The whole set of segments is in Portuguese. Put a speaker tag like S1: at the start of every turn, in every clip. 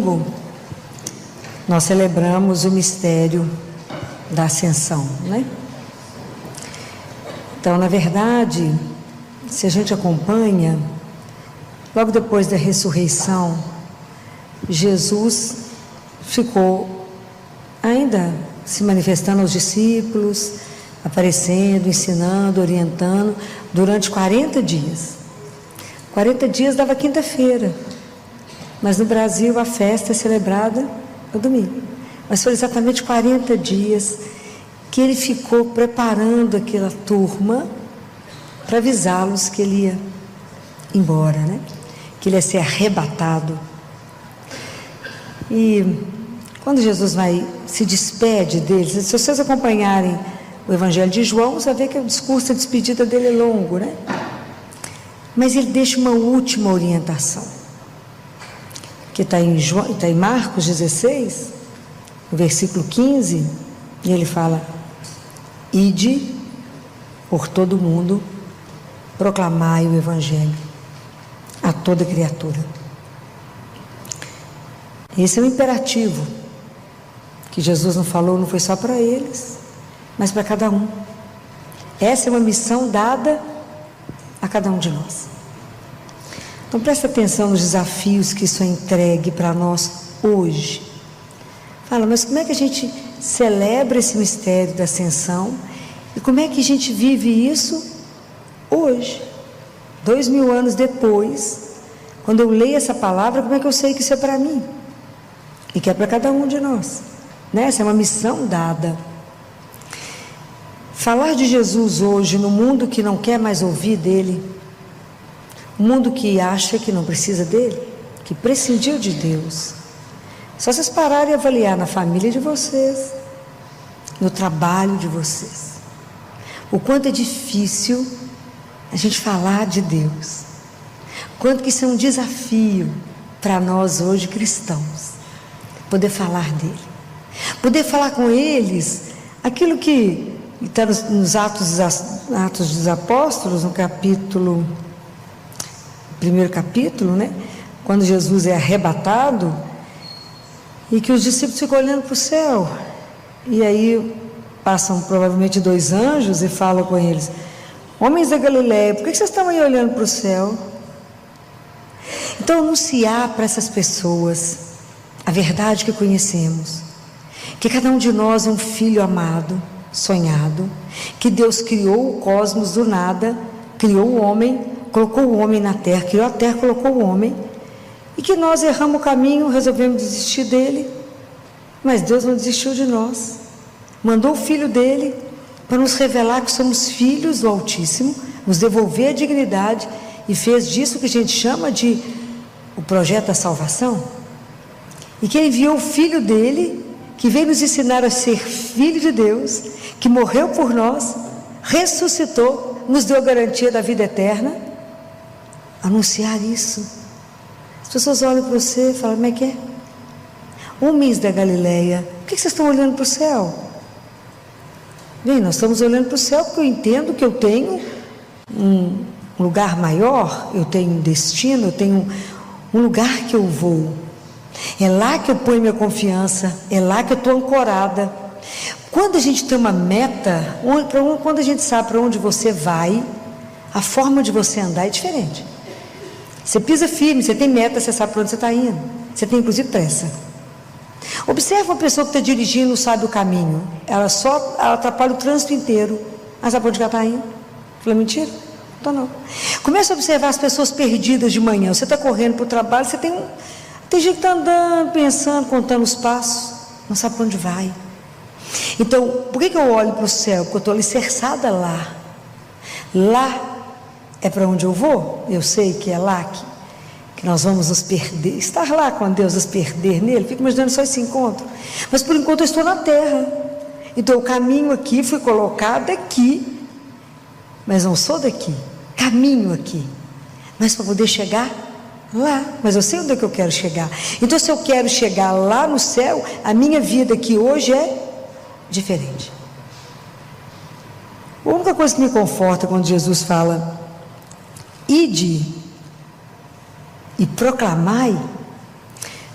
S1: domingo, nós celebramos o mistério da Ascensão, né? Então, na verdade, se a gente acompanha, logo depois da ressurreição, Jesus ficou ainda se manifestando aos discípulos, aparecendo, ensinando, orientando, durante 40 dias. 40 dias dava quinta-feira, mas no Brasil a festa é celebrada no domingo. Mas foi exatamente 40 dias que ele ficou preparando aquela turma para avisá-los que ele ia embora, né? Que ele ia ser arrebatado. E quando Jesus se despede deles, se vocês acompanharem o Evangelho de João, você vai ver que o discurso de despedida dele é longo, né? Mas ele deixa uma última orientação, que está em Marcos 16, no versículo 15, e ele fala: ide por todo mundo, proclamai o Evangelho a toda criatura. Esse é um imperativo que Jesus não falou, não foi só para eles, mas para cada um. Essa é uma missão dada a cada um de nós. Então presta atenção nos desafios que isso é entregue para nós hoje. Fala, mas como é que a gente celebra esse mistério da Ascensão e como é que a gente vive isso hoje? 2000 anos depois, quando eu leio essa palavra, como é que eu sei que isso é para mim? E que é para cada um de nós, né? Essa é uma missão dada. Falar de Jesus hoje no mundo que não quer mais ouvir dele, o mundo que acha que não precisa dele, que prescindiu de Deus. Só vocês pararem e avaliar na família de vocês, no trabalho de vocês, o quanto é difícil a gente falar de Deus, quanto que isso é um desafio para nós hoje cristãos, poder falar dele, poder falar com eles aquilo que está nos Atos dos Apóstolos, no capítulo, primeiro capítulo, né? Quando Jesus é arrebatado e que os discípulos ficam olhando para o céu, e aí passam provavelmente 2 anjos e falam com eles: homens da Galileia, por que vocês estão aí olhando para o céu? Então anunciar para essas pessoas a verdade que conhecemos, que cada um de nós é um filho amado, sonhado, que Deus criou o cosmos do nada, criou o homem, colocou o homem na terra, criou a terra, colocou o homem, e que nós erramos o caminho, resolvemos desistir dele, mas Deus não desistiu de nós, mandou o Filho dele para nos revelar que somos filhos do Altíssimo, nos devolver a dignidade, e fez disso que a gente chama de o projeto da salvação, e que enviou o Filho dele, que veio nos ensinar a ser filho de Deus, que morreu por nós, ressuscitou, nos deu a garantia da vida eterna. Anunciar isso. As pessoas olham para você e falam: como é que é? Homens da Galileia, por que vocês estão olhando para o céu? Bem, nós estamos olhando para o céu porque eu entendo que eu tenho um lugar maior, eu tenho um destino, eu tenho um lugar que eu vou. É lá que eu ponho minha confiança, é lá que eu estou ancorada. Quando a gente tem uma meta, quando a gente sabe para onde você vai, a forma de você andar é diferente. Você pisa firme, você tem meta, você sabe para onde você está indo. Você tem inclusive pressa. Observa uma pessoa que está dirigindo, não sabe o caminho. Ela atrapalha o trânsito inteiro. Mas sabe para onde ela está indo? Fala, mentira? Então não. Começa a observar as pessoas perdidas de manhã. Você está correndo para o trabalho, você tem gente que está andando, pensando, contando os passos, não sabe para onde vai. Então, por que eu olho para o céu? Porque eu estou alicerçada lá. Lá é para onde eu vou. Eu sei que é lá que nós vamos nos perder. Estar lá com Deus, nos perder nele. Fico imaginando só esse encontro. Mas por enquanto eu estou na terra. Então o caminho aqui, fui colocado aqui, mas não sou daqui. Caminho aqui. Mas para poder chegar lá, mas eu sei onde é que eu quero chegar. Então se eu quero chegar lá no céu, a minha vida aqui hoje é diferente. A única coisa que me conforta quando Jesus fala: ide e proclamai,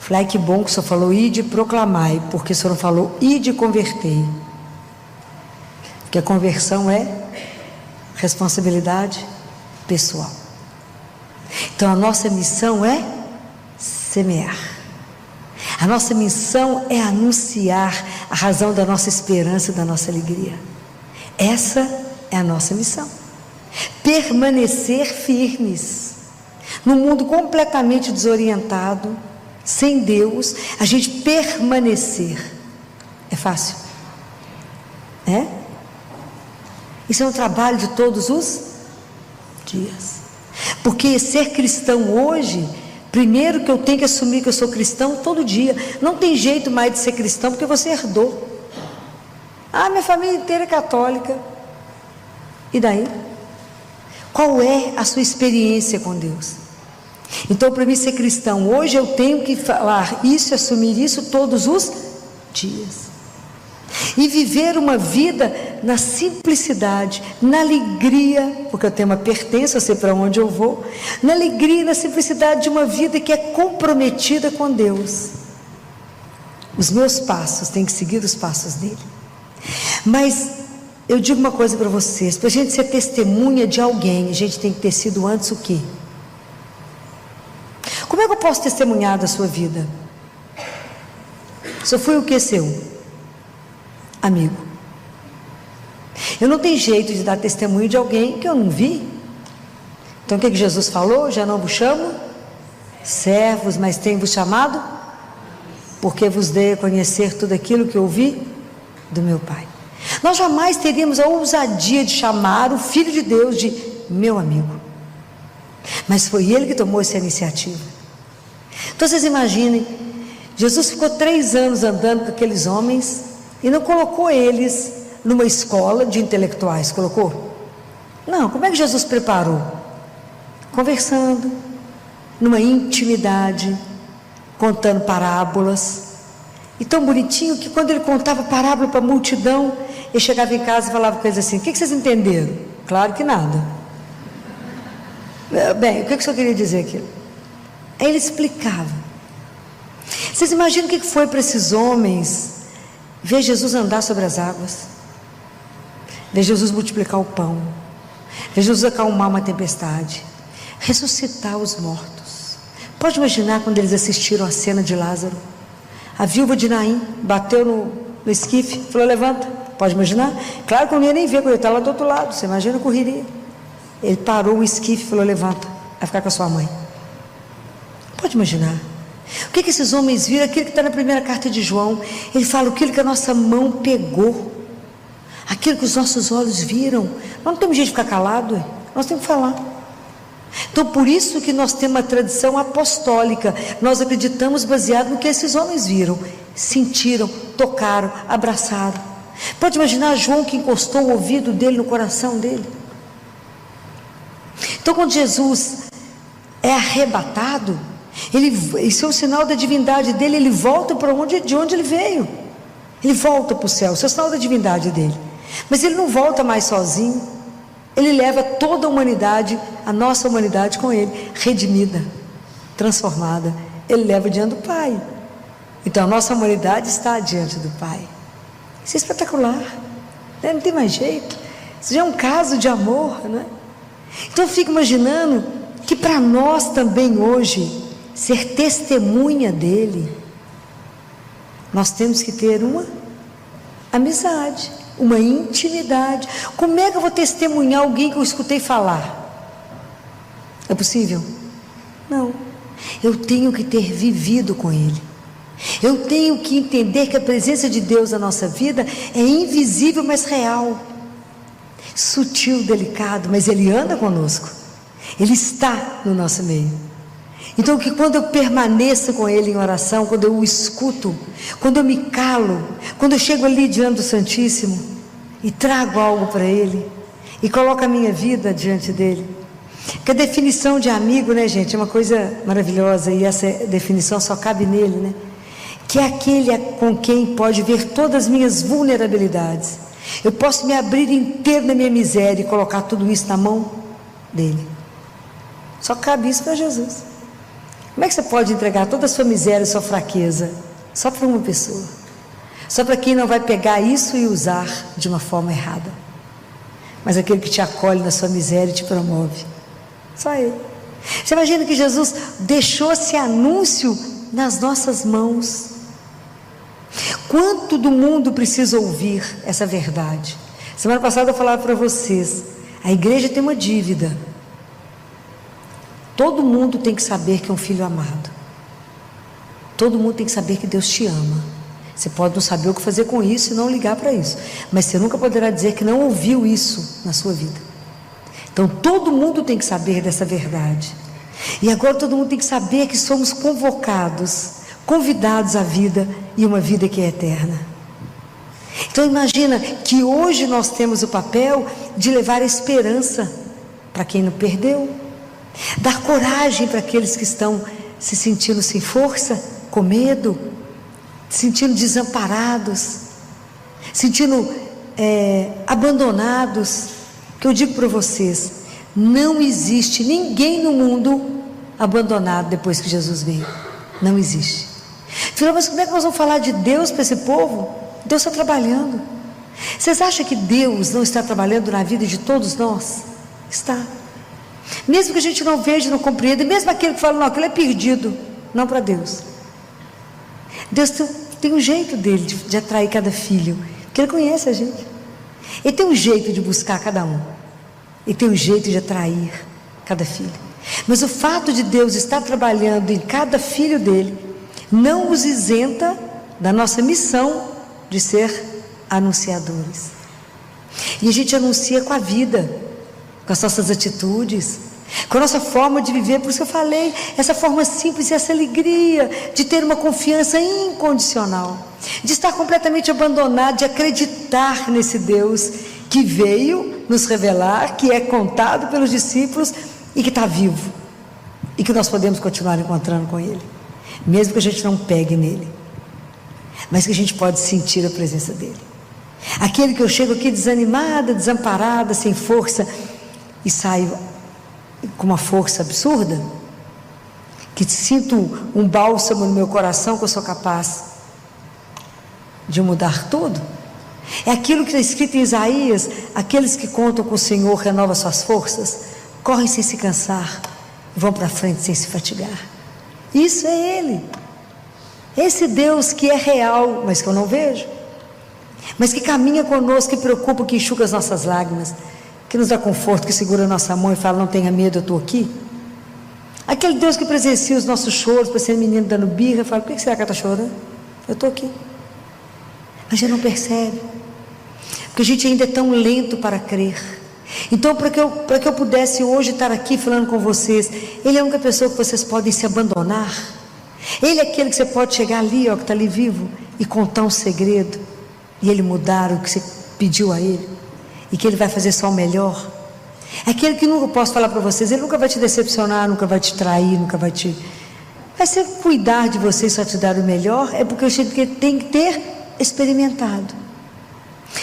S1: Falei, ai, que bom que o senhor falou ide proclamai, porque o senhor não falou ide convertei. Porque a conversão é responsabilidade pessoal. Então a nossa missão é semear. A nossa missão é anunciar a razão da nossa esperança e da nossa alegria. Essa é a nossa missão. Permanecer firmes. No mundo completamente desorientado, sem Deus, a gente permanecer. É fácil? É? Isso é um trabalho de todos os dias. Porque ser cristão hoje, primeiro que eu tenho que assumir que eu sou cristão todo dia. Não tem jeito mais de ser cristão porque você herdou. Ah, minha família inteira é católica. E daí? Qual é a sua experiência com Deus? Então, para mim ser cristão hoje, eu tenho que falar isso e assumir isso todos os dias. E viver uma vida na simplicidade, na alegria, porque eu tenho uma pertença, eu sei para onde eu vou, na alegria e na simplicidade de uma vida que é comprometida com Deus. Os meus passos têm que seguir os passos dele. Mas eu digo uma coisa para vocês, para a gente ser testemunha de alguém, a gente tem que ter sido antes o quê? Como é que eu posso testemunhar da sua vida? Se eu fui o que seu? Amigo. Eu não tenho jeito de dar testemunho de alguém que eu não vi. Então o que Jesus falou? Já não vos chamo servos, mas tenho-vos chamado, porque vos dei a conhecer tudo aquilo que ouvi do meu Pai. Nós jamais teríamos a ousadia de chamar o Filho de Deus de meu amigo, mas foi Ele que tomou essa iniciativa. Então vocês imaginem, Jesus ficou 3 anos andando com aqueles homens e não colocou eles numa escola de intelectuais, colocou? Não, como é que Jesus preparou? Conversando, numa intimidade, contando parábolas. E tão bonitinho que quando ele contava parábola para a multidão, ele chegava em casa e falava com eles assim, o que vocês entenderam? Claro que nada. Bem, o que o senhor queria dizer aqui? Aí ele explicava. Vocês imaginam o que foi para esses homens ver Jesus andar sobre as águas, ver Jesus multiplicar o pão, ver Jesus acalmar uma tempestade, ressuscitar os mortos? Pode imaginar quando eles assistiram a cena de Lázaro, a viúva de Naim bateu no esquife, falou levanta, pode imaginar? Claro que eu não ia nem ver, quando ele está lá do outro lado, você imagina a correria. Ele parou o esquife e falou levanta, vai ficar com a sua mãe. Pode imaginar? O que esses homens viram? Aquilo que está na primeira carta de João. Ele fala aquilo que a nossa mão pegou, aquilo que os nossos olhos viram. Nós não temos jeito de ficar calado, nós temos que falar. Então por isso que nós temos uma tradição apostólica. Nós acreditamos baseado no que esses homens viram, sentiram, tocaram, abraçaram. Pode imaginar João que encostou o ouvido dele no coração dele. Então quando Jesus é arrebatado, isso é um sinal da divindade dele. Ele volta para de onde ele veio, ele volta para o céu, isso é o sinal da divindade dele. Mas ele não volta mais sozinho, ele leva toda a humanidade, a nossa humanidade com ele, redimida, transformada, ele leva diante do Pai. Então a nossa humanidade está diante do Pai. Isso é espetacular, né? Não tem mais jeito, isso já é um caso de amor, né? Então eu fico imaginando que para nós também hoje ser testemunha dele, nós temos que ter uma amizade, uma intimidade. Como é que eu vou testemunhar alguém que eu escutei falar? É possível? Não. Eu tenho que ter vivido com ele. Eu tenho que entender que a presença de Deus na nossa vida é invisível, mas real, sutil, delicado, mas ele anda conosco, ele está no nosso meio. Então que quando eu permaneço com ele em oração, quando eu o escuto, quando eu me calo, quando eu chego ali diante do Santíssimo e trago algo para ele e coloco a minha vida diante dele, que a definição de amigo, né, gente, é uma coisa maravilhosa, e essa definição só cabe nele, né? Que é aquele com quem pode ver todas as minhas vulnerabilidades. Eu posso me abrir inteiro na minha miséria e colocar tudo isso na mão dele. Só cabe isso para Jesus. Como é que você pode entregar toda a sua miséria e sua fraqueza só para uma pessoa? Só para quem não vai pegar isso e usar de uma forma errada. Mas aquele que te acolhe na sua miséria e te promove. Só Ele. Você imagina que Jesus deixou esse anúncio nas nossas mãos. Quanto do mundo precisa ouvir essa verdade? Semana passada eu falava para vocês, a igreja tem uma dívida. Todo mundo tem que saber que é um filho amado. Todo mundo tem que saber que Deus te ama. Você pode não saber o que fazer com isso e não ligar para isso, mas você nunca poderá dizer que não ouviu isso na sua vida. Então todo mundo tem que saber dessa verdade. E agora todo mundo tem que saber que somos convocados, convidados à vida, e uma vida que é eterna. Então imagina que hoje nós temos o papel de levar a esperança para quem não perdeu, dar coragem para aqueles que estão se sentindo sem força, com medo, se sentindo desamparados, sentindo abandonados. Que eu digo para vocês, não existe ninguém no mundo abandonado depois que Jesus veio. Não existe. Filho, mas como é que nós vamos falar de Deus para esse povo? Deus está trabalhando. Vocês acham que Deus não está trabalhando na vida de todos nós? Está. Mesmo que a gente não veja, não compreenda, mesmo aquele que fala, não, aquele é perdido. Não para Deus. Deus tem um jeito dele de atrair cada filho, porque Ele conhece a gente. Ele tem um jeito de buscar cada um. Ele tem um jeito de atrair cada filho. Mas o fato de Deus estar trabalhando em cada filho dele, não os isenta da nossa missão de ser anunciadores. E a gente anuncia com a vida, com as nossas atitudes, com a nossa forma de viver. Por isso que eu falei, essa forma simples e essa alegria de ter uma confiança incondicional, de estar completamente abandonado, de acreditar nesse Deus que veio nos revelar, que é contado pelos discípulos e que está vivo, e que nós podemos continuar encontrando com Ele, mesmo que a gente não pegue nele, mas que a gente pode sentir a presença dele. Aquele que eu chego aqui desanimada, desamparada, sem força, e saio com uma força absurda, que sinto um bálsamo no meu coração, que eu sou capaz de mudar tudo. É aquilo que está escrito em Isaías: aqueles que contam com o Senhor renovam suas forças, correm sem se cansar, vão para frente sem se fatigar. Isso é Ele, esse Deus que é real, mas que eu não vejo, mas que caminha conosco, que preocupa, que enxuga as nossas lágrimas, que nos dá conforto, que segura a nossa mão e fala, não tenha medo, eu estou aqui. Aquele Deus que presencia os nossos choros, para ser menino dando birra, fala, por que será que ela está chorando? Eu estou aqui. Mas a gente não percebe, porque a gente ainda é tão lento para crer. Então, para que eu pudesse hoje estar aqui falando com vocês, Ele é a única pessoa que vocês podem se abandonar. Ele é aquele que você pode chegar ali, ó, que está ali vivo, e contar um segredo, e Ele mudar o que você pediu a Ele, e que Ele vai fazer só o melhor. É aquele que nunca, posso falar para vocês, Ele nunca vai te decepcionar, nunca vai te trair, nunca vai te... Vai ser cuidar de você e só te dar o melhor, é porque eu sei que tem que ter experimentado.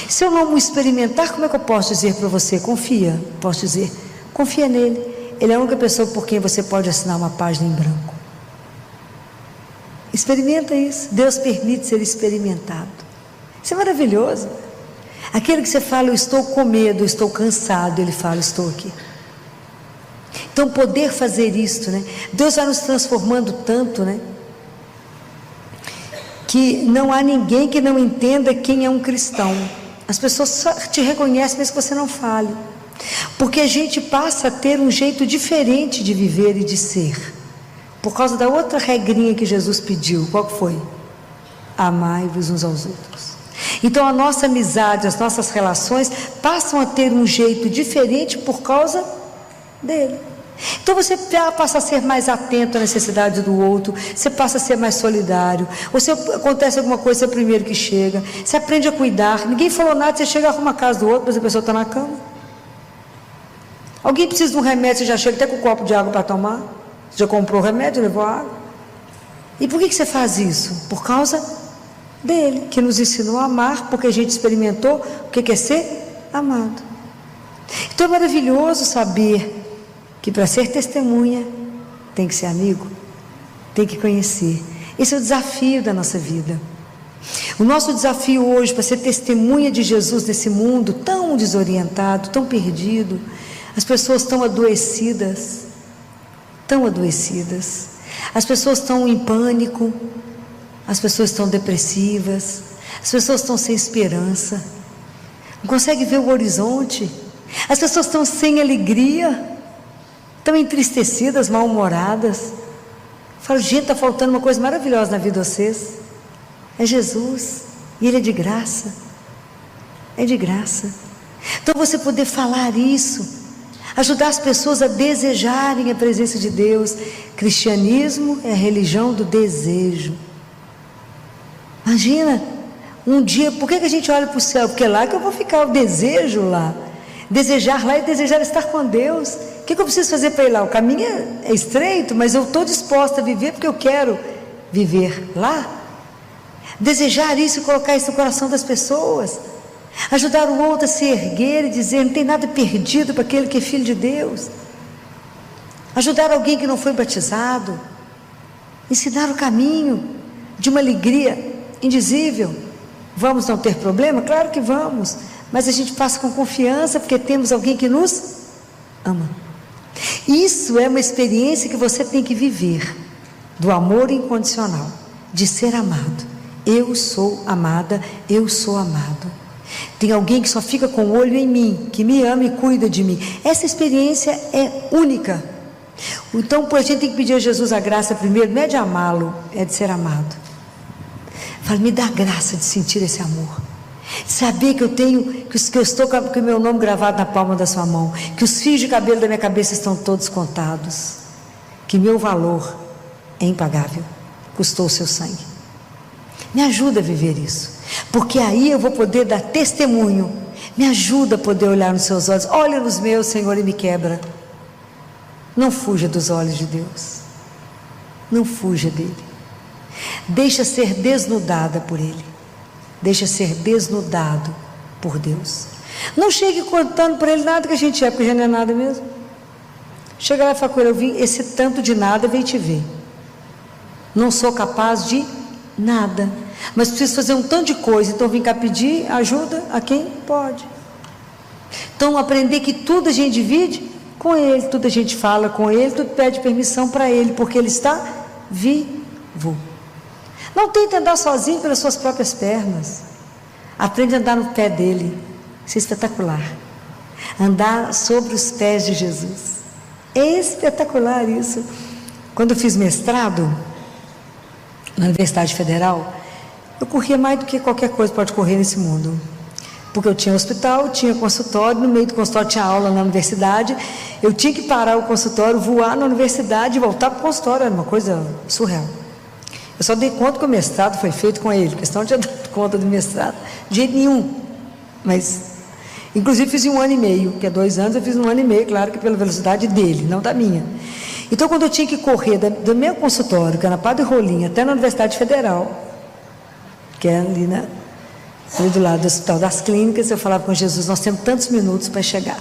S1: Se eu não experimentar, como é que eu posso dizer para você? Confia, posso dizer, confia nele. Ele é a única pessoa por quem você pode assinar uma página em branco. Experimenta isso. Deus permite ser experimentado. Isso é maravilhoso. Aquele que você fala, eu estou com medo, eu estou cansado, Ele fala, estou aqui. Então poder fazer isto, né? Deus vai nos transformando tanto, né? Que não há ninguém que não entenda quem é um cristão. As pessoas só te reconhecem mesmo que você não fale, porque a gente passa a ter um jeito diferente de viver e de ser, por causa da outra regrinha que Jesus pediu. Qual foi? Amai-vos uns aos outros. Então a nossa amizade, as nossas relações passam a ter um jeito diferente por causa dele. Então você passa a ser mais atento à necessidade do outro, você passa a ser mais solidário, ou se acontece alguma coisa, você é o primeiro que chega, você aprende a cuidar. Ninguém falou nada, você chega, arruma a casa do outro, mas a pessoa está na cama. Alguém precisa de um remédio, você já chega até com um copo de água para tomar, você já comprou o remédio, levou água. E por que você faz isso? Por causa dele, que nos ensinou a amar, porque a gente experimentou o que é ser amado. Então é maravilhoso saber que para ser testemunha tem que ser amigo. tem que conhecer. Esse é o desafio da nossa vida. O nosso desafio hoje para ser testemunha de Jesus nesse mundo tão desorientado, tão perdido, as pessoas tão adoecidas, as pessoas estão em pânico, as pessoas estão depressivas, as pessoas estão sem esperança, não conseguem ver o horizonte, as pessoas estão sem alegria, estão entristecidas, mal-humoradas. Falo, gente, está faltando uma coisa maravilhosa na vida de vocês. É Jesus, e Ele é de graça, Então você poder falar isso, ajudar as pessoas a desejarem a presença de Deus. Cristianismo é a religião do desejo. Imagina, um dia, por que a gente olha para o céu? Porque é lá que eu vou ficar, o desejo lá, desejar lá e desejar estar com Deus. O que eu preciso fazer para ir lá? O caminho é estreito, mas eu estou disposta a viver porque eu quero viver lá. Desejar isso e colocar isso no coração das pessoas, ajudar o outro a se erguer e dizer, não tem nada perdido para aquele que é filho de Deus, ajudar alguém que não foi batizado, ensinar o caminho de uma alegria indizível. Vamos não ter problema? Claro que vamos, mas a gente passa com confiança porque temos alguém que nos ama. Isso é uma experiência que você tem que viver, do amor incondicional, de ser amado. Eu sou amada, eu sou amado. Tem alguém que só fica com o olho em mim, que me ama e cuida de mim. Essa experiência é única. Então, a gente tem que pedir a Jesus a graça primeiro, não é de amá-lo, é de ser amado. Fala, me dá a graça de sentir esse amor, de saber que eu estou com o meu nome gravado na palma da sua mão, que os fios de cabelo da minha cabeça estão todos contados, que meu valor é impagável, custou o seu sangue. Me ajuda a viver isso, porque aí eu vou poder dar testemunho. Me ajuda a poder olhar nos seus olhos. Olha nos meus, Senhor, e me quebra. Não fuja dos olhos de Deus, não fuja dele. Deixa ser desnudada por ele, deixa ser desnudado por Deus. Não chegue contando por ele nada que a gente é, porque já não é nada mesmo. Chega lá e fala com ele, eu vim, esse tanto de nada veio te ver, não sou capaz de nada, mas preciso fazer um tanto de coisa, então vim cá pedir ajuda a quem pode. Então aprender que tudo a gente divide com ele, tudo a gente fala com ele, tudo pede permissão para ele, porque ele está vivo. Não tente andar sozinho pelas suas próprias pernas, aprende a andar no pé dele. Isso é espetacular, andar sobre os pés de Jesus, é espetacular isso. Quando eu fiz mestrado na Universidade Federal, eu corria mais do que qualquer coisa pode correr nesse mundo, porque eu tinha hospital, tinha consultório, no meio do consultório tinha aula na universidade, eu tinha que parar o consultório, voar na universidade e voltar para o consultório, era uma coisa surreal. Eu só dei conta que o mestrado foi feito com ele, porque senão eu tinha dado conta do mestrado de jeito nenhum, mas inclusive fiz em 1 ano e meio, que é 2 anos, eu fiz em 1 ano e meio, claro que pela velocidade dele, não da minha. Então, quando eu tinha que correr do meu consultório, que era na Padre Rolim, até na Universidade Federal, que é ali do lado do Hospital das Clínicas, eu falava com Jesus, nós temos tantos minutos para chegar.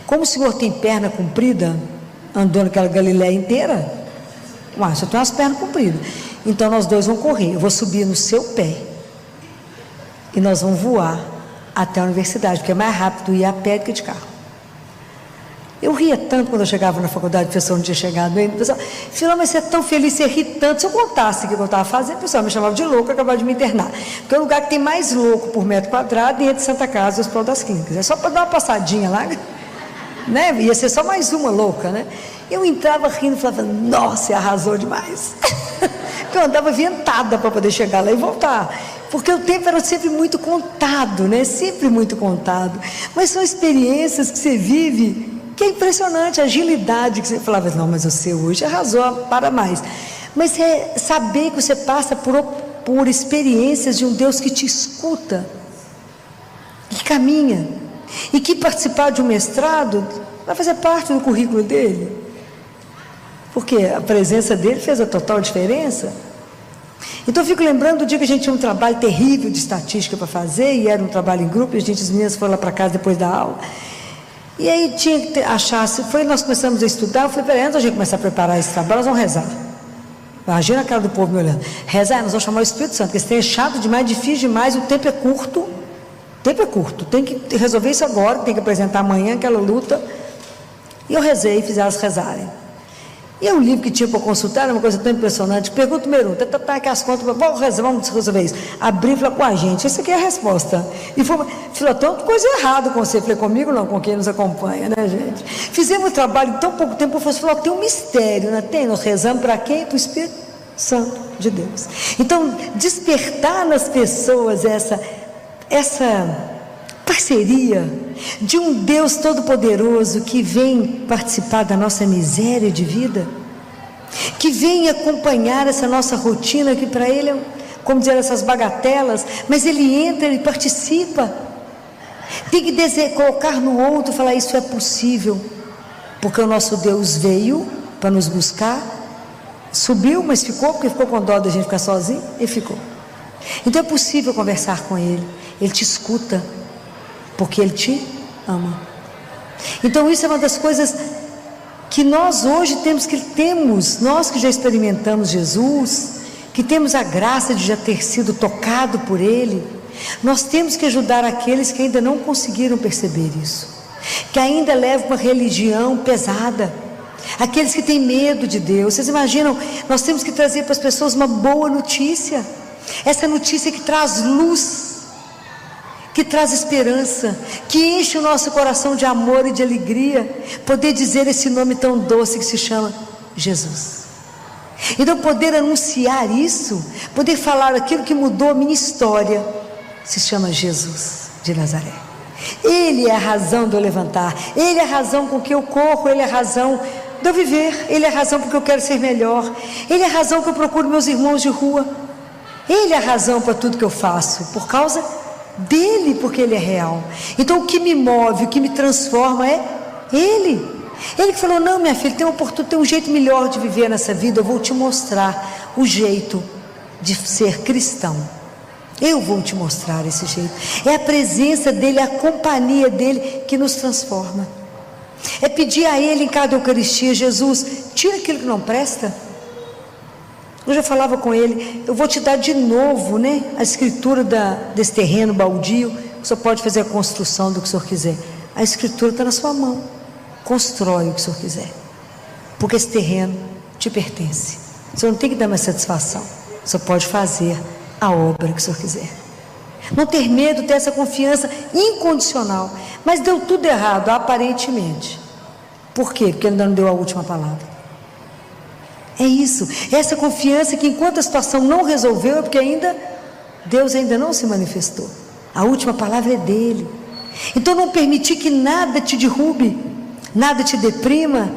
S1: Como o senhor tem perna comprida, andou naquela Galileia inteira, você tem umas pernas compridas, então nós dois vamos correr, eu vou subir no seu pé, e nós vamos voar até a universidade, porque é mais rápido ir a pé do que de carro. Eu ria tanto quando eu chegava na faculdade, o professor não tinha chegado ainda, o pessoal, Filó, mas você é tão feliz, você ri tanto. Se eu contasse o que eu estava fazendo, o pessoal me chamava de louco, acabava de me internar, porque é o lugar que tem mais louco por metro quadrado, e entre Santa Casa e o Hospital das Clínicas, é só para dar uma passadinha lá, né? Ia ser só mais uma louca, né? Eu entrava rindo e falava, nossa, você arrasou demais. Eu andava ventada para poder chegar lá e voltar, porque o tempo era sempre muito contado, né? Sempre muito contado, mas são experiências que você vive, que é impressionante, a agilidade que você falava, não, mas você hoje arrasou para mais, mas é saber que você passa por experiências de um Deus que te escuta, que caminha, e que participar de um mestrado vai fazer parte do currículo dele, porque a presença dele fez a total diferença. Então eu fico lembrando do dia que a gente tinha um trabalho terrível de estatística para fazer, e era um trabalho em grupo, e as meninas foram lá para casa depois da aula, e aí tinha que achar, nós começamos a estudar, eu falei, peraí, antes da gente começar a preparar esse trabalho, nós vamos rezar. Imagina a cara do povo me olhando. Rezar, nós vamos chamar o Espírito Santo, porque esse trem é chato demais, difícil demais, o tempo é curto. O tempo é curto, tem que resolver isso agora, tem que apresentar amanhã aquela luta. E eu rezei e fiz elas rezarem. E um livro que tinha para consultar, era uma coisa tão impressionante. Pergunta número 1, tá aqui as contas, vamos resolver isso. Abri e falei com a gente, essa aqui é a resposta. E falou, tanta coisa errada com você. Falei, comigo não, com quem nos acompanha, né, gente? Fizemos um trabalho em tão pouco tempo, o professor falou, tem um mistério, né? Tem, nós rezamos para quem? Para o Espírito Santo de Deus. Então, despertar nas pessoas essa parceria de um Deus todo-poderoso que vem participar da nossa miséria de vida, que vem acompanhar essa nossa rotina, que para Ele é, como dizer, essas bagatelas, mas Ele entra, Ele participa. Tem que colocar no outro, falar, isso é possível, porque o nosso Deus veio para nos buscar, subiu, mas ficou, porque ficou com dó da gente ficar sozinho, e ficou. Então é possível conversar com Ele, Ele te escuta, porque Ele te ama. Então isso é uma das coisas que nós hoje nós que já experimentamos Jesus, que temos a graça de já ter sido tocado por Ele, nós temos que ajudar aqueles que ainda não conseguiram perceber isso, que ainda levam uma religião pesada, aqueles que têm medo de Deus. Vocês imaginam, nós temos que trazer para as pessoas uma boa notícia, essa notícia que traz luz, que traz esperança, que enche o nosso coração de amor e de alegria, poder dizer esse nome tão doce que se chama Jesus. Então poder anunciar isso, poder falar aquilo que mudou a minha história, se chama Jesus de Nazaré. Ele é a razão de eu levantar, Ele é a razão com que eu corro, Ele é a razão de eu viver, Ele é a razão porque eu quero ser melhor, Ele é a razão que eu procuro meus irmãos de rua, Ele é a razão para tudo que eu faço, por causa dele, porque Ele é real. Então o que me move, o que me transforma é Ele. Ele que falou, não, minha filha, tem um jeito melhor de viver nessa vida, eu vou te mostrar o jeito de ser cristão. Eu vou te mostrar esse jeito. É a presença dele, a companhia dele que nos transforma. É pedir a Ele em cada Eucaristia, Jesus, tira aquilo que não presta. Eu já falava com ele, eu vou te dar de novo, né, a escritura desse terreno baldio. O senhor pode fazer a construção do que o senhor quiser. A escritura está na sua mão. Constrói o que o senhor quiser, porque esse terreno te pertence. O senhor não tem que dar mais satisfação. O senhor pode fazer a obra que o senhor quiser. Não ter medo, ter essa confiança incondicional. Mas deu tudo errado, aparentemente. Por quê? Porque ainda não deu a última palavra. É isso, essa confiança que enquanto a situação não resolveu, é porque Deus ainda não se manifestou. A última palavra é dele. Então não permitir que nada te derrube, nada te deprima,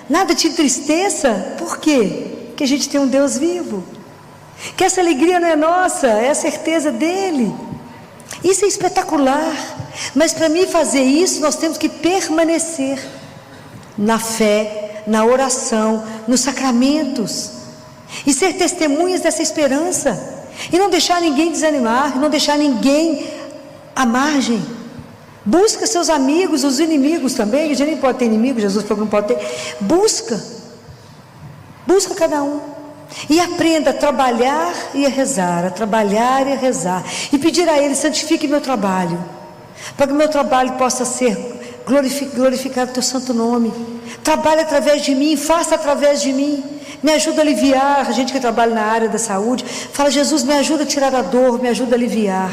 S1: nada te entristeça. Por quê? Porque a gente tem um Deus vivo, que essa alegria não é nossa, é a certeza dele. Isso é espetacular. Mas para mim fazer isso, nós temos que permanecer na fé, na oração, nos sacramentos, e ser testemunhas dessa esperança, e não deixar ninguém desanimar, não deixar ninguém à margem. Busca seus amigos, os inimigos também. A gente nem pode ter inimigo, Jesus falou que não pode ter. Busca cada um, e aprenda a trabalhar e a rezar, a trabalhar e a rezar, e pedir a Ele, santifique meu trabalho, para que meu trabalho possa ser glorificar o teu santo nome. Trabalhe através de mim, faça através de mim, me ajuda a aliviar. A gente que trabalha na área da saúde fala, Jesus, me ajuda a tirar a dor, me ajuda a aliviar,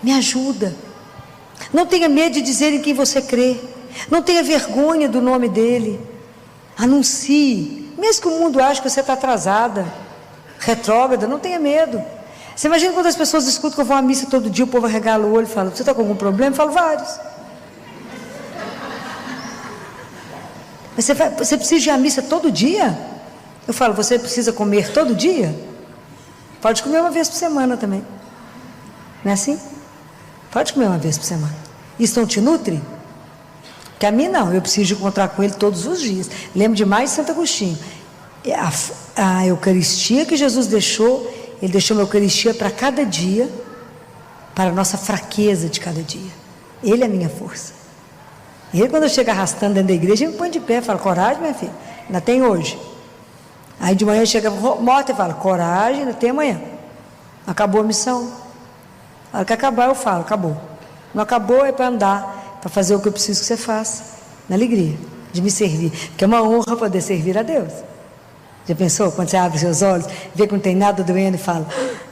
S1: me ajuda. Não tenha medo de dizer em quem você crê, não tenha vergonha do nome dele, anuncie, mesmo que o mundo ache que você está atrasada, retrógrada, não tenha medo. Você imagina quando as pessoas escutam que eu vou à missa todo dia, o povo arregala o olho e fala, você está com algum problema? Eu falo, vários. Mas você precisa ir à missa todo dia? Eu falo, você precisa comer todo dia? Pode comer uma vez por semana também. Não é assim? Pode comer uma vez por semana. Isso não te nutre? Porque a mim não, eu preciso encontrar com Ele todos os dias. Lembro demais de Santo Agostinho. A Eucaristia que Jesus deixou, Ele deixou uma Eucaristia para cada dia, para a nossa fraqueza de cada dia. Ele é a minha força. Ele, quando eu chego arrastando dentro da igreja, ele me põe de pé, fala, coragem, minha filha, ainda tem hoje. Aí de manhã chega morta e fala, coragem, até amanhã. Acabou a missão. Na hora que acabar eu falo, acabou. Não acabou é para andar, para fazer o que eu preciso que você faça, na alegria de me servir, porque é uma honra poder servir a Deus. Já pensou? Quando você abre seus olhos, vê que não tem nada doendo e fala,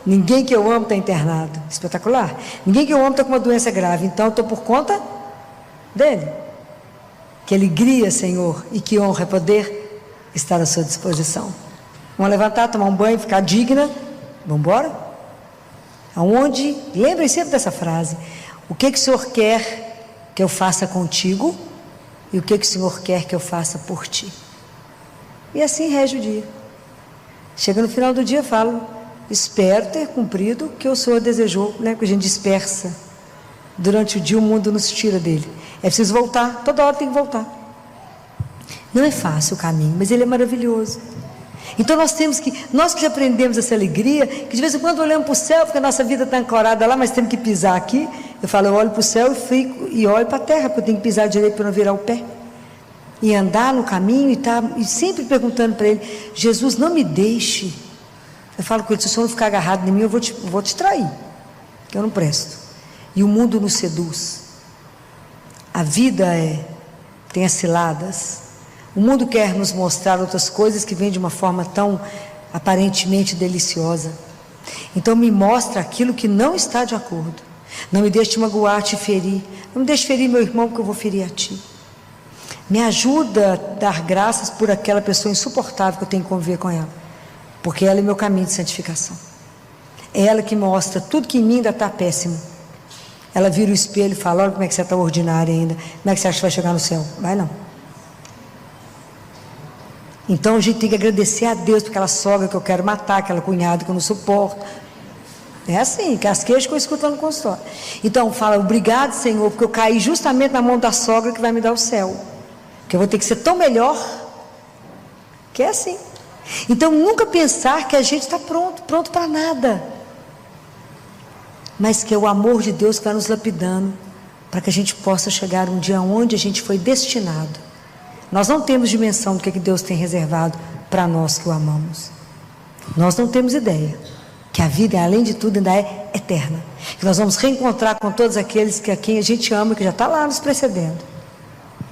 S1: ninguém que eu amo está internado. Espetacular. Ninguém que eu amo está com uma doença grave, então eu estou por conta dele. Que alegria, Senhor, e que honra é poder estar à sua disposição. Vamos levantar, tomar um banho, ficar digna. Vamos embora? Aonde, lembrem sempre dessa frase, o que o Senhor quer que eu faça contigo e o que o Senhor quer que eu faça por ti. E assim rege o dia. Chega no final do dia e falo, espero ter cumprido o que o Senhor desejou, né? Que a gente dispersa. Durante o dia o mundo nos tira dele. É preciso voltar, toda hora tem que voltar. Não é fácil o caminho, mas ele é maravilhoso. Então nós que já aprendemos essa alegria, que de vez em quando olhamos para o céu, porque a nossa vida está ancorada lá, mas temos que pisar aqui. Eu falo, eu olho para o céu e olho para a terra, porque eu tenho que pisar direito para não virar o pé. E andar no caminho e sempre perguntando para ele, Jesus, não me deixe. Eu falo com ele, se o Senhor não ficar agarrado em mim, eu vou te trair, que eu não presto. E o mundo nos seduz. A vida tem as ciladas. O mundo quer nos mostrar outras coisas que vêm de uma forma tão aparentemente deliciosa. Então me mostra aquilo que não está de acordo. Não me deixe te magoar, te ferir. Não me deixe ferir meu irmão, porque eu vou ferir a ti. Me ajuda a dar graças por aquela pessoa insuportável que eu tenho que conviver com ela. Porque ela é meu caminho de santificação. É ela que mostra tudo que em mim ainda está péssimo. Ela vira o espelho e fala, olha como é que você está ordinária ainda. Como é que você acha que vai chegar no céu? Vai não. Então a gente tem que agradecer a Deus por aquela sogra que eu quero matar, aquela cunhada que eu não suporto. É assim, que as queixas que eu escuto lá no consultório. Então fala, obrigado Senhor, porque eu caí justamente na mão da sogra que vai me dar o céu. Que eu vou ter que ser tão melhor. Que é assim. Então nunca pensar que a gente está pronto para nada. Mas que é o amor de Deus que vai nos lapidando, para que a gente possa chegar um dia onde a gente foi destinado. Nós não temos dimensão do que Deus tem reservado para nós que o amamos. Nós não temos ideia que a vida, além de tudo, ainda é eterna. Que nós vamos reencontrar com todos aqueles a quem a gente ama, que já está lá nos precedendo.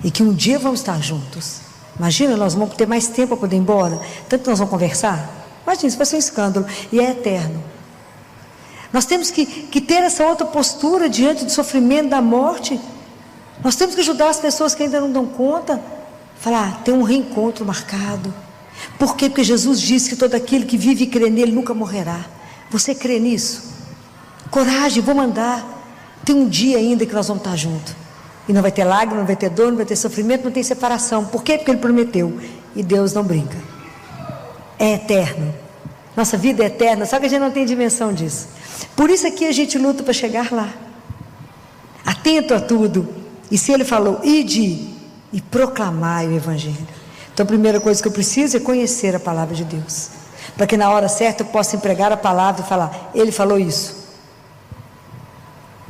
S1: E que um dia vamos estar juntos. Imagina, nós vamos ter mais tempo para poder ir embora. Tanto que nós vamos conversar. Imagina, isso vai ser um escândalo. E é eterno. Nós temos que ter essa outra postura diante do sofrimento, da morte. Nós temos que ajudar as pessoas que ainda não dão conta. Falar, tem um reencontro marcado. Por quê? Porque Jesus disse que todo aquele que vive e crê nele nunca morrerá. Você crê nisso? Coragem, vou mandar. Tem um dia ainda que nós vamos estar juntos. E não vai ter lágrima, não vai ter dor, não vai ter sofrimento, não tem separação. Por quê? Porque ele prometeu. E Deus não brinca. É eterno. Nossa vida é eterna, só que a gente não tem dimensão disso. Por isso aqui a gente luta para chegar lá. Atento a tudo. E se ele falou, ide e proclamai o Evangelho. Então a primeira coisa que eu preciso é conhecer a palavra de Deus, para que na hora certa eu possa empregar a palavra e falar, ele falou isso.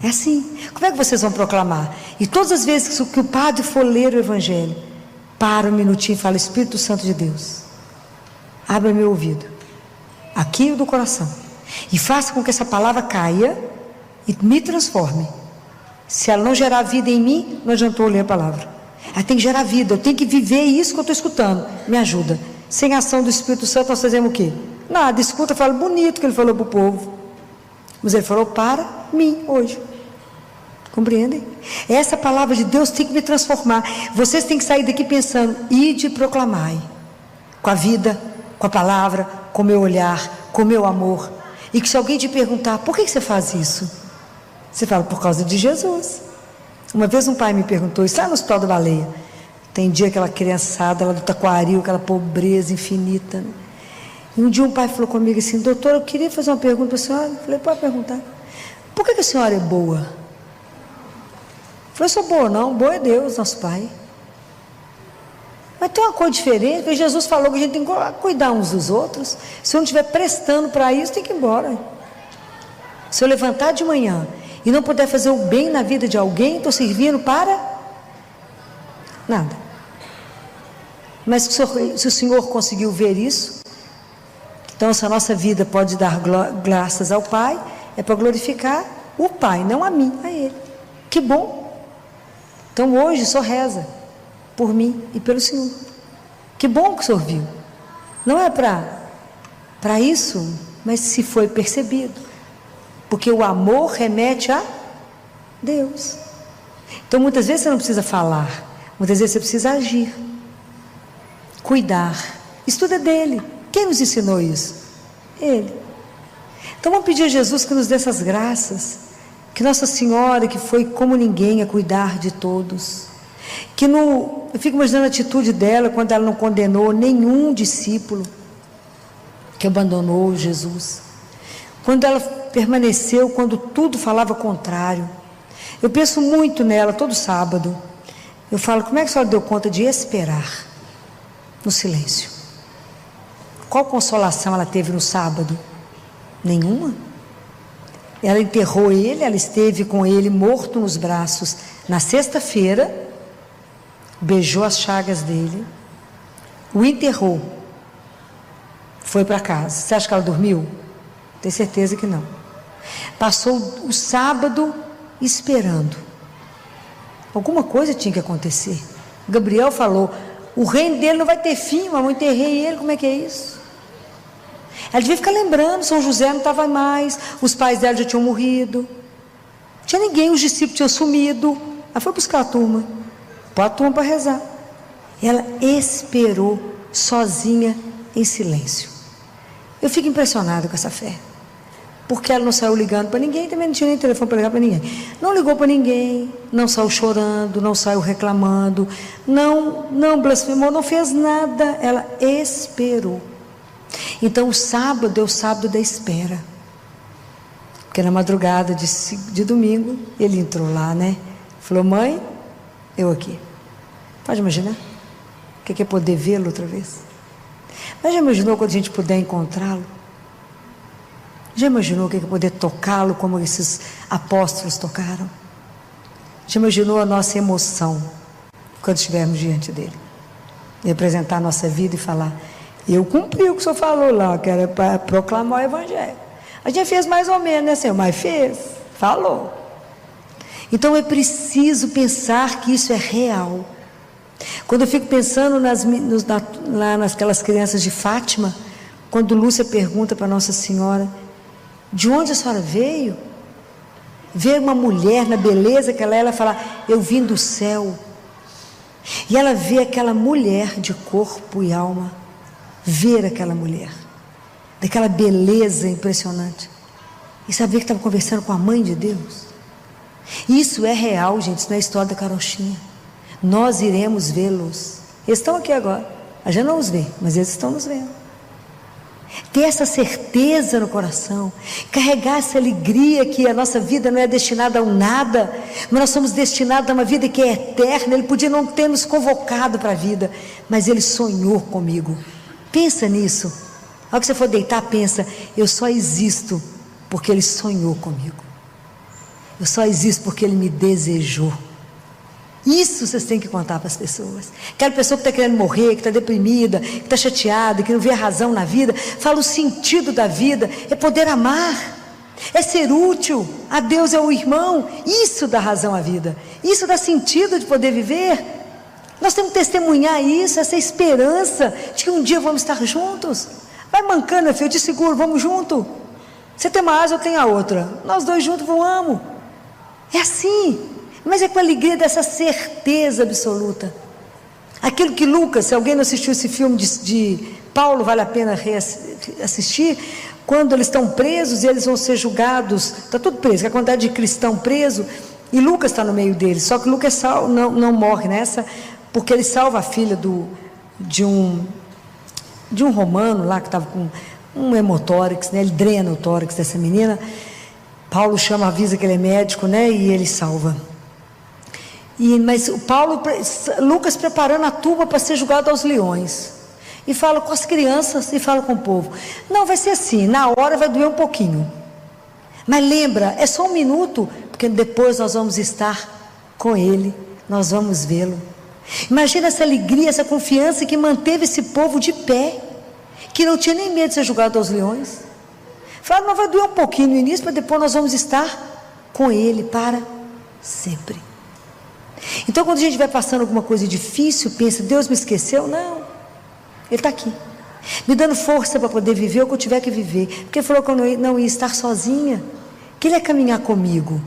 S1: É assim. Como é que vocês vão proclamar? E todas as vezes que o padre for ler o Evangelho, para um minutinho e fala, Espírito Santo de Deus, abra meu ouvido, aqui do coração, e faça com que essa palavra caia e me transforme. Se ela não gerar vida em mim, não adiantou ler a palavra. Ela tem que gerar vida, eu tenho que viver isso que eu estou escutando. Me ajuda. Sem a ação do Espírito Santo nós fazemos o quê? Nada, escuta, fala bonito que ele falou para o povo. Mas ele falou para mim hoje. Compreendem? Essa palavra de Deus tem que me transformar. Vocês têm que sair daqui pensando, ide e proclamai. Com a vida, com a palavra, com o meu olhar, com o meu amor. E que se alguém te perguntar, por que você faz isso? Você fala, por causa de Jesus. Uma vez um pai me perguntou, isso lá no Hospital da Baleia. Tem dia aquela criançada lá do Taquaril, aquela pobreza infinita, né? E um dia um pai falou comigo assim, doutor, eu queria fazer uma pergunta para a senhora. Eu falei, pode perguntar. Por que a senhora é boa? Eu falei, sou boa não, boa é Deus, nosso pai. Mas tem uma coisa diferente, porque Jesus falou que a gente tem que cuidar uns dos outros. Se eu não estiver prestando para isso, tem que ir embora. Se eu levantar de manhã e não puder fazer o bem na vida de alguém, estou servindo para nada. Mas se o Senhor conseguiu ver isso, Então, se a nossa vida pode dar graças ao Pai, é para glorificar o Pai, não a mim, a Ele. Que bom! Então, hoje, só reza por mim e pelo Senhor. Que bom que o Senhor viu. Não é para isso, mas se foi percebido. Porque o amor remete a Deus. Então, muitas vezes você não precisa falar, muitas vezes você precisa agir, cuidar. Isso tudo é dele. Quem nos ensinou isso? Ele. Então vamos pedir a Jesus que nos dê essas graças, que Nossa Senhora, que foi como ninguém a cuidar de todos, que eu fico imaginando a atitude dela quando ela não condenou nenhum discípulo que abandonou Jesus, quando ela permaneceu, quando tudo falava contrário. Eu penso muito nela todo sábado. Eu falo, como é que a senhora deu conta de esperar no silêncio? Qual consolação ela teve no sábado? Nenhuma. Ela enterrou ele, ela esteve com ele morto nos braços na sexta-feira, beijou as chagas dele, o enterrou, foi para casa. Você acha que ela dormiu? Tenho certeza que não. Passou o sábado esperando. Alguma coisa tinha que acontecer. Gabriel falou, o reino dele não vai ter fim, mas eu enterrei ele, como é que é isso? Ela devia ficar lembrando, São José não estava mais, os pais dela já tinham morrido, não tinha ninguém, os discípulos tinham sumido. Ela foi buscar a turma, pôr a turma para rezar. Ela esperou sozinha, em silêncio. Eu fico impressionada com essa fé, porque ela não saiu ligando para ninguém, também não tinha nem telefone para ligar para ninguém, não ligou para ninguém, não saiu chorando, não saiu reclamando, não blasfemou, não fez nada, ela esperou. Então o sábado é o sábado da espera, porque na madrugada de domingo ele entrou lá, né? Falou, mãe, eu aqui. Pode imaginar o que é poder vê-lo outra vez? Mas já imaginou quando a gente puder encontrá-lo? Já imaginou o que é poder tocá-lo como esses apóstolos tocaram? Já imaginou a nossa emoção quando estivermos diante dele? E apresentar a nossa vida e falar, eu cumpri o que o senhor falou lá, que era para proclamar o evangelho. A gente fez mais ou menos, né, senhor? Mas fez, falou. Então é preciso pensar que isso é real. Quando eu fico pensando lá nasquelas crianças de Fátima, quando Lúcia pergunta para Nossa Senhora, de onde a senhora veio? Ver uma mulher na beleza que ela fala, eu vim do céu. E ela vê aquela mulher de corpo e alma, ver aquela mulher, daquela beleza impressionante, e saber que estava conversando com a mãe de Deus. Isso é real, gente, isso não é história da carochinha. Nós iremos vê-los. Eles estão aqui agora, a gente não os vê, mas eles estão nos vendo. Ter essa certeza no coração, carregar essa alegria que a nossa vida não é destinada a um nada, mas nós somos destinados a uma vida que é eterna. Ele podia não ter nos convocado para a vida, mas Ele sonhou comigo. Pensa nisso. Ao que você for deitar, pensa, eu só existo porque Ele sonhou comigo. Eu só existo porque Ele me desejou. Isso vocês têm que contar para as pessoas. Aquela pessoa que está querendo morrer, que está deprimida, que está chateada, que não vê a razão na vida, fala, o sentido da vida é poder amar, é ser útil a Deus, é o irmão. Isso dá razão à vida, isso dá sentido de poder viver. Nós temos que testemunhar isso, essa esperança de que um dia vamos estar juntos. Vai mancando, meu filho, eu te seguro, vamos junto. Você tem uma asa, eu tenho a outra, nós dois juntos voamos. É assim. Mas é com a alegria dessa certeza absoluta. Aquilo que Lucas, se alguém não assistiu esse filme de Paulo, vale a pena assistir, quando eles estão presos e eles vão ser julgados, está tudo preso, a quantidade de cristão preso, e Lucas está no meio deles, só que Lucas não morre nessa, porque ele salva a filha de um romano lá, que estava com um hemotórax, né? Ele drena o tórax dessa menina. Paulo avisa que ele é médico, né? E ele salva. Mas Lucas preparando a turma para ser julgado aos leões, e fala com as crianças e fala com o povo, não, vai ser assim, na hora vai doer um pouquinho, mas lembra, é só um minuto, porque depois nós vamos estar com Ele, nós vamos vê-lo. Imagina essa alegria, essa confiança que manteve esse povo de pé. que não tinha nem medo de ser jogado aos leões. Falaram, mas vai doer um pouquinho no início, mas depois nós vamos estar com Ele para sempre. Então, quando a gente vai passando alguma coisa difícil, pensa, Deus me esqueceu? Não, Ele está aqui, me dando força para poder viver o que eu tiver que viver, porque Ele falou que eu não ia estar sozinha, que Ele ia caminhar comigo.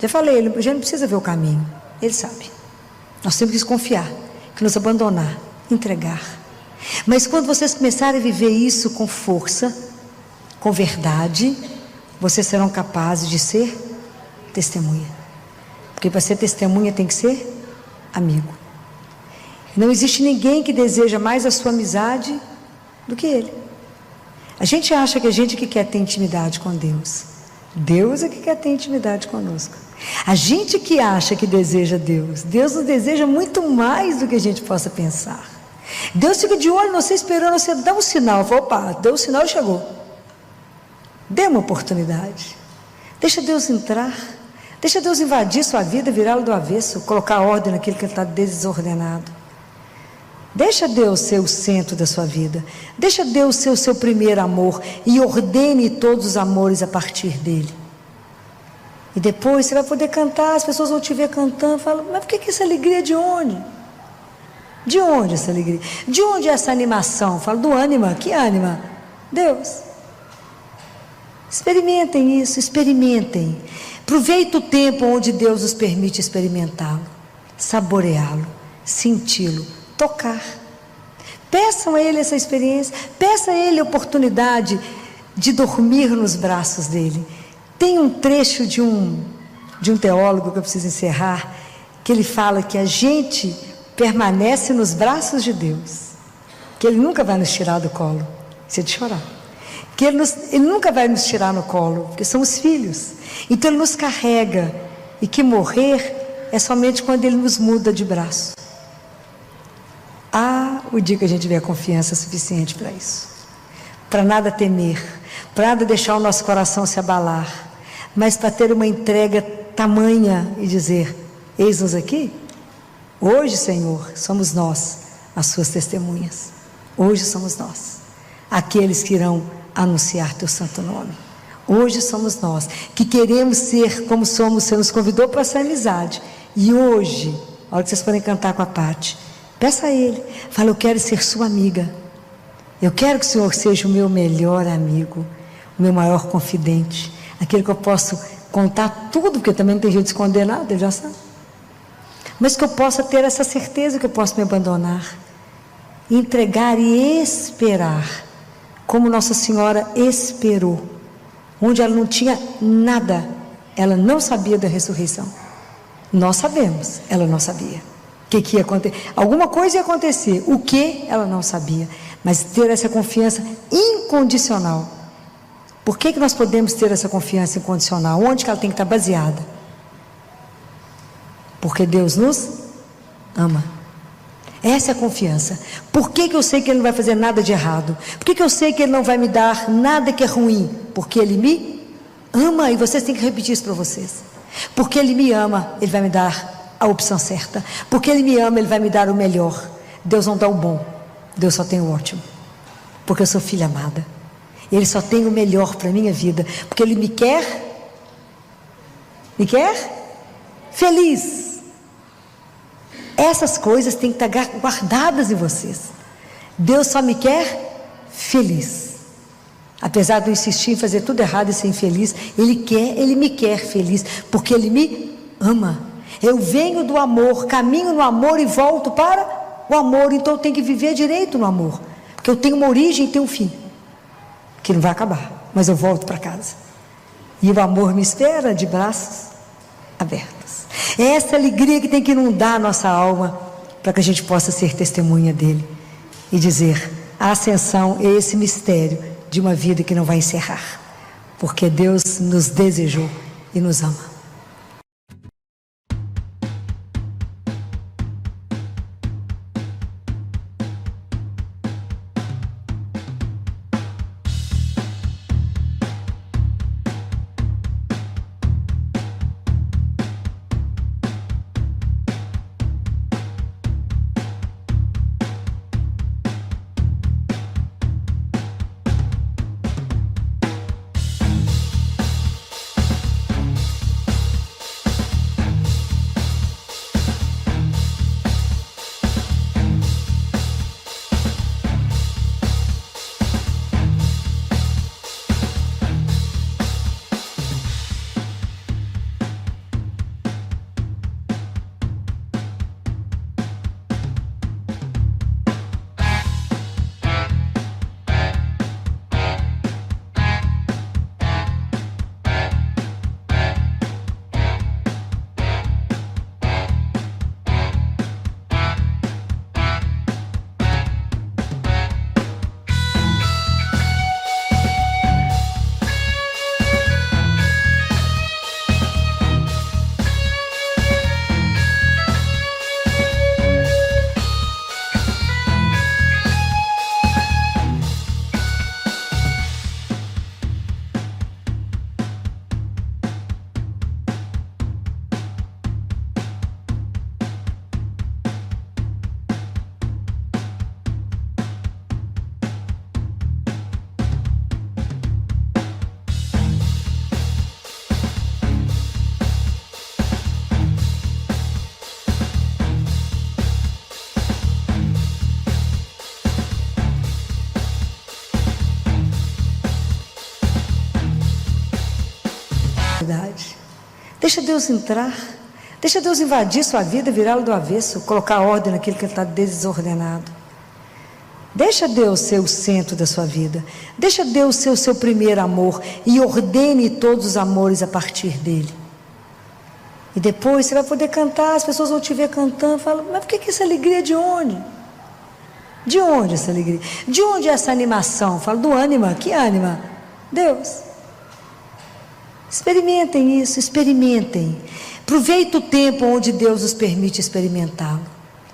S1: Já falei, Ele já não precisa ver o caminho, Ele sabe. Nós temos que confiar, que nos abandonar, entregar. Mas quando vocês começarem a viver isso com força, com verdade, vocês serão capazes de ser testemunha. Porque para ser testemunha tem que ser amigo. Não existe ninguém que deseja mais a sua amizade do que Ele. A gente acha que a gente que quer ter intimidade com Deus. Deus é que quer ter intimidade conosco. A gente que acha que deseja Deus, Deus nos deseja muito mais do que a gente possa pensar. Deus fica de olho, você esperando, você dá um sinal, fala, opa, deu um sinal e chegou. Dê uma oportunidade. Deixa Deus entrar. Deixa Deus invadir sua vida, virá-la do avesso, colocar ordem naquilo que está desordenado. Deixa Deus ser o centro da sua vida. Deixa Deus ser o seu primeiro amor e ordene todos os amores a partir dele. E depois você vai poder cantar, as pessoas vão te ver cantando, falam, mas por que essa alegria de onde? De onde essa alegria? De onde é essa animação? Falo do ânima, que ânima? Deus. Experimentem isso, experimentem. Aproveite o tempo onde Deus nos permite experimentá-lo, saboreá-lo, senti-lo, tocar. Peçam a Ele essa experiência, peça a Ele a oportunidade de dormir nos braços dEle. Tem um trecho de um teólogo que eu preciso encerrar, que ele fala que a gente permanece nos braços de Deus, que Ele nunca vai nos tirar do colo, isso é de chorar, que Ele nunca vai nos tirar no colo, porque somos filhos, então Ele nos carrega, e que morrer é somente quando Ele nos muda de braço. O dia que a gente tiver confiança suficiente para isso, para nada temer, para nada deixar o nosso coração se abalar, mas para ter uma entrega tamanha e dizer, eis-nos aqui, hoje Senhor, somos nós as suas testemunhas, hoje somos nós, aqueles que irão anunciar teu santo nome, hoje somos nós, que queremos ser como somos, você nos convidou para essa amizade, e hoje, a hora que vocês podem cantar com a Pati, peça a Ele, fala, eu quero ser sua amiga, eu quero que o Senhor seja o meu melhor amigo, o meu maior confidente, aquele que eu posso contar tudo, porque também não tem jeito de esconder nada, Ele já sabe, mas que eu possa ter essa certeza que eu posso me abandonar, entregar e esperar, como Nossa Senhora esperou, onde ela não tinha nada, ela não sabia da ressurreição, nós sabemos, ela não sabia, o que ia acontecer, alguma coisa ia acontecer, o que ela não sabia, mas ter essa confiança incondicional. Por que nós podemos ter essa confiança incondicional? Onde que ela tem que estar baseada? Porque Deus nos ama. Essa é a confiança. Por que eu sei que Ele não vai fazer nada de errado? Por que eu sei que Ele não vai me dar nada que é ruim? Porque Ele me ama, e vocês têm que repetir isso para vocês. Porque Ele me ama, Ele vai me dar a opção certa. Porque Ele me ama, Ele vai me dar o melhor. Deus não dá o bom, Deus só tem o ótimo. Porque eu sou filha amada. Ele só tem o melhor para a minha vida, porque Ele me quer feliz. Essas coisas têm que estar guardadas em vocês. Deus só me quer feliz. Apesar de eu insistir em fazer tudo errado e ser infeliz, Ele me quer feliz, porque Ele me ama. Eu venho do amor, caminho no amor e volto para o amor, então eu tenho que viver direito no amor, porque eu tenho uma origem e tenho um fim, que não vai acabar, mas eu volto para casa, e o amor me espera de braços abertos. É essa alegria que tem que inundar a nossa alma, para que a gente possa ser testemunha dele, e dizer, a ascensão é esse mistério de uma vida que não vai encerrar, porque Deus nos desejou e nos ama. novidade. Deixa Deus entrar. Deixa Deus invadir sua vida, virá-la do avesso, colocar ordem naquilo que está desordenado. Deixa Deus ser o centro da sua vida. Deixa Deus ser o seu primeiro amor e ordene todos os amores a partir dele. E depois você vai poder cantar, as pessoas vão te ver cantando, falam, mas por que essa alegria de onde? De onde essa alegria? De onde é essa animação? Falo do ânima, que ânima? Deus. Experimentem isso, experimentem. Aproveite o tempo onde Deus nos permite experimentá-lo,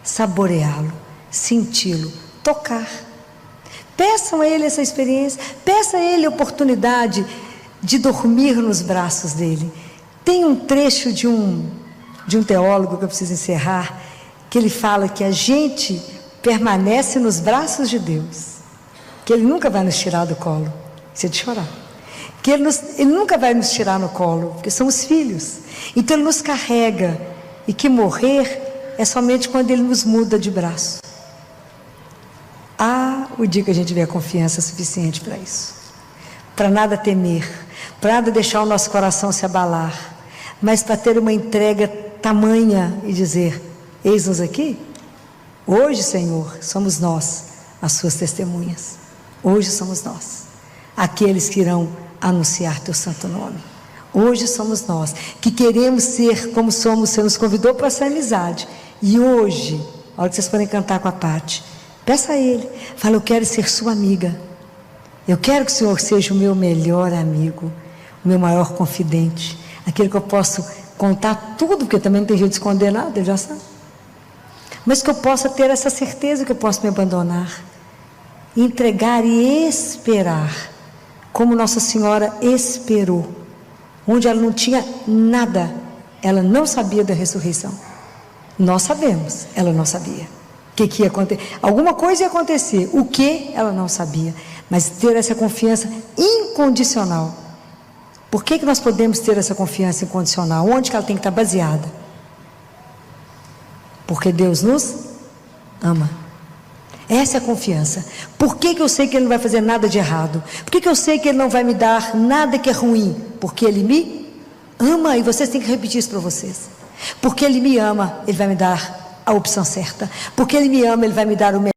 S1: saboreá-lo, senti-lo, tocar. Peçam a Ele essa experiência, peça a Ele a oportunidade de dormir nos braços dEle. Tem um trecho de um teólogo que eu preciso encerrar, que ele fala que a gente permanece nos braços de Deus, que Ele nunca vai nos tirar do colo, isso é de chorar, que Ele nunca vai nos tirar no colo, porque somos filhos, então Ele nos carrega, e que morrer é somente quando Ele nos muda de braço. O dia que a gente tiver confiança suficiente para isso, para nada temer, para nada deixar o nosso coração se abalar, mas para ter uma entrega tamanha e dizer, eis-nos aqui, hoje Senhor, somos nós as suas testemunhas, hoje somos nós, aqueles que irão anunciar teu santo nome, hoje somos nós, que queremos ser como somos, o Senhor nos convidou para essa amizade, e hoje, a hora que vocês forem cantar com a Pati, peça a Ele, fala, eu quero ser sua amiga, eu quero que o Senhor seja o meu melhor amigo, o meu maior confidente, aquele que eu posso contar tudo, porque também não tem jeito de esconder nada, Ele já sabe, mas que eu possa ter essa certeza que eu posso me abandonar, entregar e esperar, como Nossa Senhora esperou, onde ela não tinha nada, ela não sabia da ressurreição, nós sabemos, ela não sabia. O que ia acontecer? Alguma coisa ia acontecer. O que? Ela não sabia. Mas ter essa confiança incondicional. Por que nós podemos ter essa confiança incondicional? Onde que ela tem que estar baseada? Porque Deus nos ama. Essa é a confiança. Por que eu sei que Ele não vai fazer nada de errado? Por que eu sei que Ele não vai me dar nada que é ruim? Porque Ele me ama. E vocês têm que repetir isso para vocês. Porque Ele me ama, Ele vai me dar a opção certa. Porque Ele me ama, Ele vai me dar o melhor.